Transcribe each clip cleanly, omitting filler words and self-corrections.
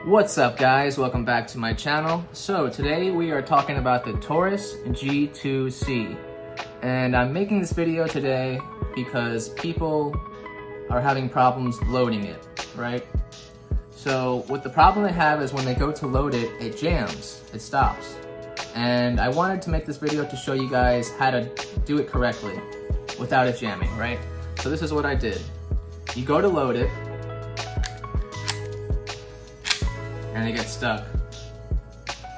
What's up guys, welcome back to my channel. So today we are talking about the Taurus G2C, and I'm making this video today because people are having problems loading it, right? So what the problem they have is when they go to load it, it jams, it stops. And I wanted to make this video to show you guys how to do it correctly without it jamming, right? So this is what I did. You go to load it, and it gets stuck,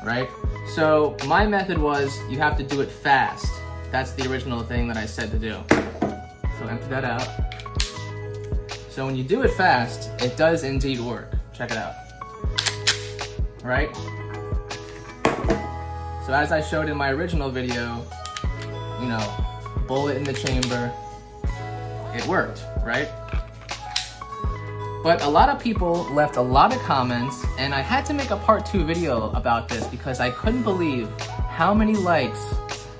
right? So my method was you have to do it fast. That's the original thing that I said to do. So empty that out. So when you do it fast, it does indeed work. Check it out, right? So as I showed in my original video, you know, bullet in the chamber, it worked, right? But a lot of people left a lot of comments, and I had to make a part 2 video about this because I couldn't believe how many likes,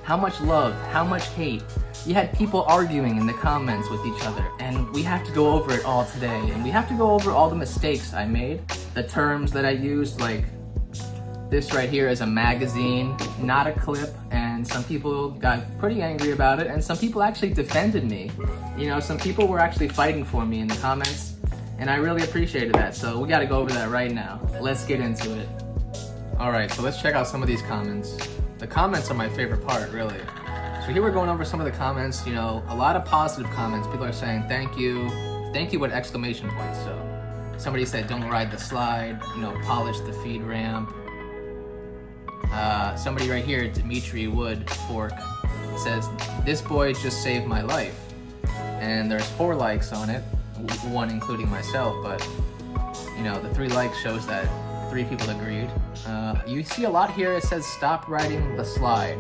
how much love, how much hate. You had people arguing in the comments with each other, and we have to go over it all today. And we have to go over all the mistakes I made, the terms that I used, like this right here is a magazine, not a clip, and some people got pretty angry about it, and some people actually defended me. You know, some people were actually fighting for me in the comments. And I really appreciated that, so we gotta go over that right now. Let's get into it. All right, so let's check out some of these comments. The comments are my favorite part, really. So here we're going over some of the comments, you know, a lot of positive comments. People are saying thank you with exclamation points. So somebody said don't ride the slide, you know, polish the feed ramp. Somebody right here, Dimitri Wood Fork, says this boy just saved my life. And there's 4 likes on it. 1 including myself, but you know, the 3 likes shows that 3 people agreed. You see a lot here, it says stop riding the slide.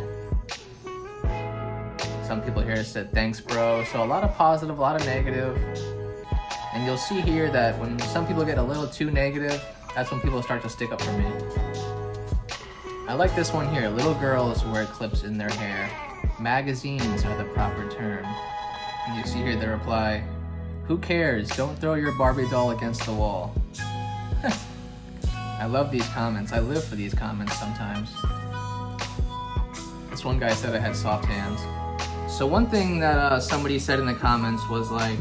Some people here said thanks bro. So a lot of positive, a lot of negative. And you'll see here that when some people get a little too negative, that's when people start to stick up for me. I like this one here. Little girls wear clips in their hair. Magazines are the proper term. And you see here the reply, who cares? Don't throw your Barbie doll against the wall. I love these comments. I live for these comments sometimes. This one guy said I had soft hands. So one thing that somebody said in the comments was like,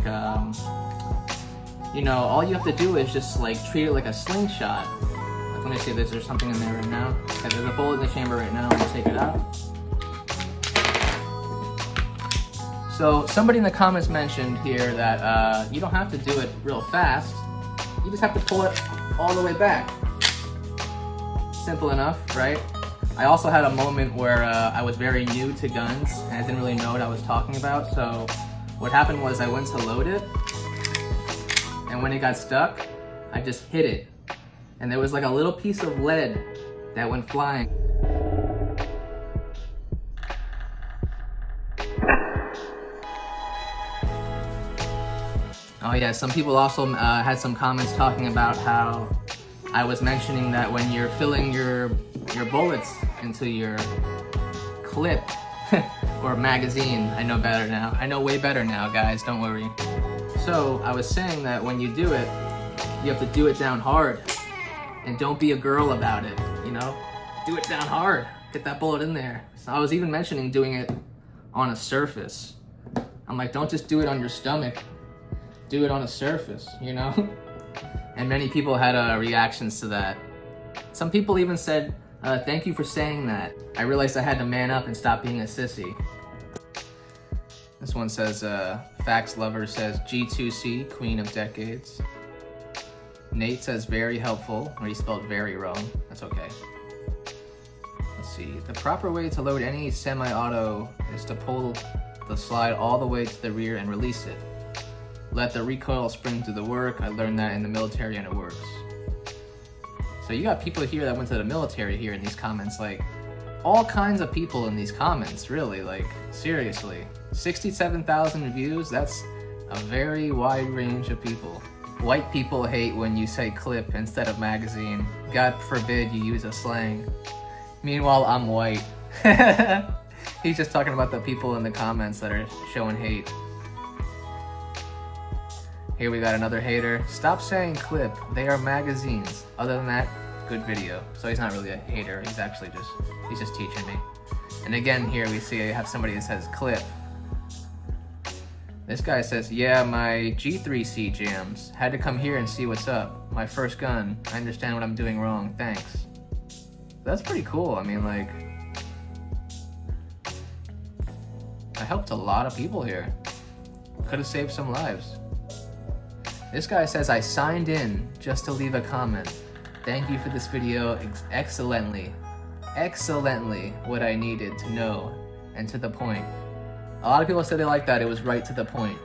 you know, all you have to do is just like treat it like a slingshot. Like, let me see if there's something in there right now. Okay, there's a bullet in the chamber right now. I'm gonna take it out. So somebody in the comments mentioned here that you don't have to do it real fast. You just have to pull it all the way back. Simple enough, right? I also had a moment where I was very new to guns and I didn't really know what I was talking about. So what happened was I went to load it, and when it got stuck, I just hit it. And there was like a little piece of lead that went flying. Oh yeah, some people also had some comments talking about how I was mentioning that when you're filling your bullets into your clip or magazine, I know better now. I know way better now, guys, don't worry. So I was saying that when you do it, you have to do it down hard. And don't be a girl about it, you know? Do it down hard, get that bullet in there. So I was even mentioning doing it on a surface. I'm like, don't just do it on your stomach. Do it on a surface, you know? And many people had reactions to that. Some people even said, thank you for saying that. I realized I had to man up and stop being a sissy. This one says, Facts Lover says, G2C, Queen of Decades. Nate says, very helpful, or he spelled very wrong. That's okay. Let's see. The proper way to load any semi-auto is to pull the slide all the way to the rear and release it. Let the recoil spring do the work. I learned that in the military and it works. So you got people here that went to the military here in these comments, like all kinds of people in these comments, really, like seriously. 67,000 views, that's a very wide range of people. White people hate when you say clip instead of magazine. God forbid you use a slang. Meanwhile, I'm white. He's just talking about the people in the comments that are showing hate. Here we got another hater. Stop saying clip. They are magazines. Other than that, good video. So he's not really a hater. He's actually he's just teaching me. And again, here we see I have somebody that says clip. This guy says, yeah, my G2C jams. Had to come here and see what's up. My first gun. I understand what I'm doing wrong. Thanks. That's pretty cool. I mean, like, I helped a lot of people here. Could have saved some lives. This guy says, I signed in just to leave a comment. Thank you for this video. Excellently what I needed to know and to the point. A lot of people said they like that. It was right to the point.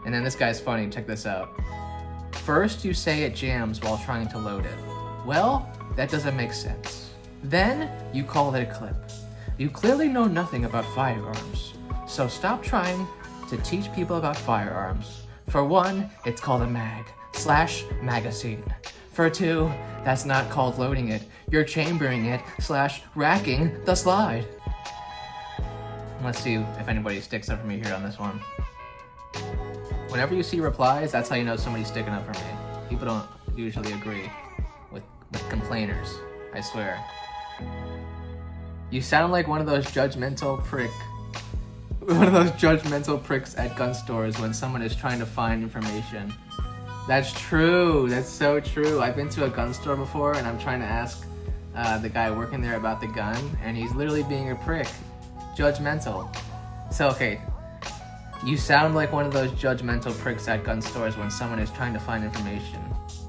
And then this guy's funny. Check this out. First, you say it jams while trying to load it. Well, that doesn't make sense. Then, you call it a clip. You clearly know nothing about firearms. So stop trying to teach people about firearms. For one, it's called a mag/magazine. For two, that's not called loading it. You're chambering it / racking the slide. Let's see if anybody sticks up for me here on this one. Whenever you see replies, that's how you know somebody's sticking up for me. People don't usually agree with complainers, I swear. You sound like one of those judgmental pricks at gun stores when someone is trying to find information. That's true. That's so true. I've been to a gun store before and I'm trying to ask the guy working there about the gun, and he's literally being a prick. Judgmental. So, okay. You sound like one of those judgmental pricks at gun stores when someone is trying to find information.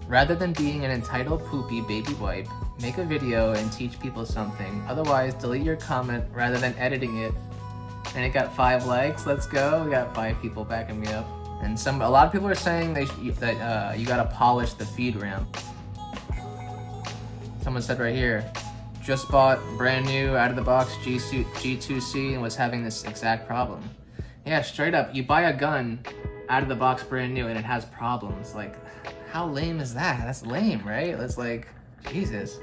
Rather than being an entitled poopy baby wipe, make a video and teach people something. Otherwise, delete your comment rather than editing it. And it got 5 likes. Let's go. We got 5 people backing me up. And a lot of people are saying that you gotta polish the feed ramp. Someone said right here, just bought brand new out of the box G2C and was having this exact problem. Yeah, straight up, you buy a gun out of the box brand new and it has problems. Like, how lame is that? That's lame, right? That's like, Jesus.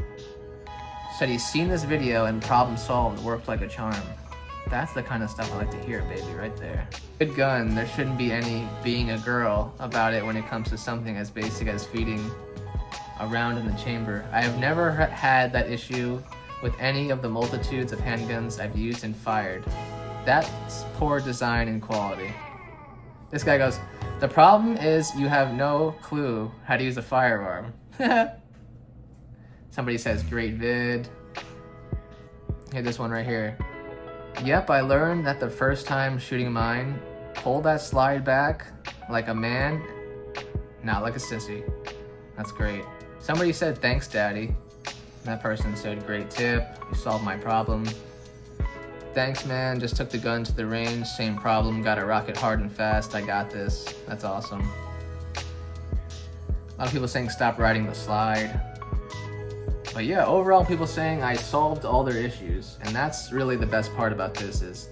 Said he's seen this video and problem solved, worked like a charm. That's the kind of stuff I like to hear, baby, right there. Good gun, there shouldn't be any being a girl about it when it comes to something as basic as feeding around in the chamber. I have never had that issue with any of the multitudes of handguns I've used and fired. That's poor design and quality. This guy goes, the problem is you have no clue how to use a firearm. Somebody says, great vid. Here's this one right here. Yep, I learned that the first time shooting mine, pull that slide back like a man, not like a sissy. That's great. Somebody said, thanks, daddy. That person said, great tip, you solved my problem. Thanks, man, just took the gun to the range, same problem, got to rock it hard and fast, I got this. That's awesome. A lot of people saying stop riding the slide. But yeah, overall people saying I solved all their issues, and that's really the best part about this is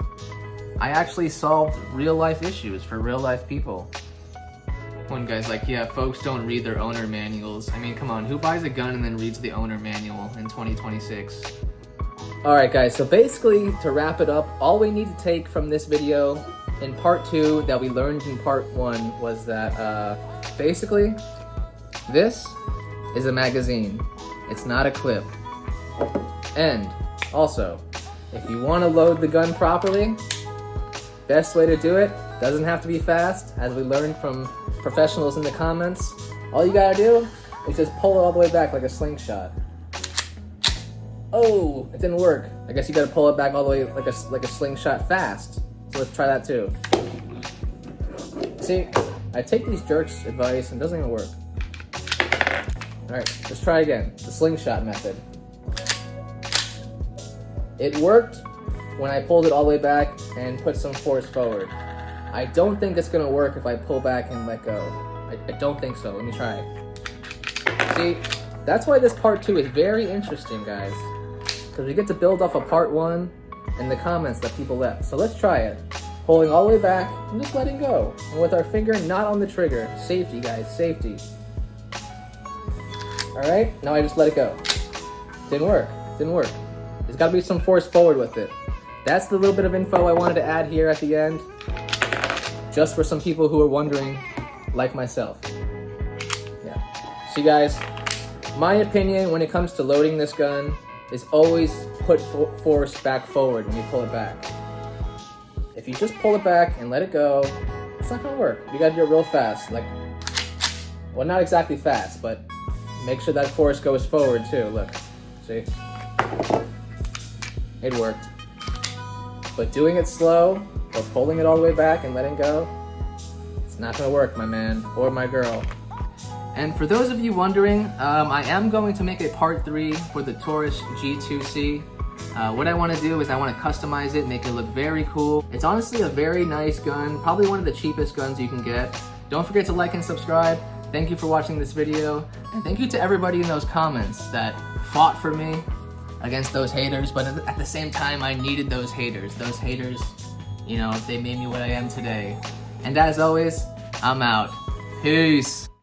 I actually solved real life issues for real life people. One guy's like, yeah, folks don't read their owner manuals. I mean, come on, who buys a gun and then reads the owner manual in 2026? Alright guys, so basically to wrap it up, all we need to take from this video in part 2 that we learned in part 1 was that basically this is a magazine. It's not a clip. And also, if you want to load the gun properly, best way to do it doesn't have to be fast, as we learned from professionals in the comments. All you gotta do is just pull it all the way back like a slingshot. Oh, it didn't work. I guess you gotta pull it back all the way like a slingshot fast. So let's try that too. See, I take these jerks' advice and it doesn't even work. Alright, let's try again. The slingshot method. It worked when I pulled it all the way back and put some force forward. I don't think it's gonna work if I pull back and let go. I don't think so. Let me try. See, that's why this part 2 is very interesting, guys. Because we get to build off of part 1 and the comments that people left. So let's try it. Pulling all the way back and just letting go. And with our finger not on the trigger. Safety, guys, safety. Alright, now I just let it go. Didn't work. Didn't work. There's gotta be some force forward with it. That's the little bit of info I wanted to add here at the end. Just for some people who are wondering like myself. Yeah. So you guys, my opinion when it comes to loading this gun is always put force back forward when you pull it back. If you just pull it back and let it go, it's not gonna work. You gotta do it real fast, like, well, not exactly fast, but make sure that force goes forward too. Look, see? It worked. But doing it slow, or pulling it all the way back and letting go, it's not gonna work, my man, or my girl. And for those of you wondering, I am going to make a part 3 for the Taurus G2C. What I want to do is I want to customize it, make it look very cool. It's honestly a very nice gun, probably one of the cheapest guns you can get. Don't forget to like and subscribe. Thank you for watching this video, and thank you to everybody in those comments that fought for me against those haters, but at the same time, I needed those haters. Those haters, you know, they made me what I am today. And as always, I'm out. Peace.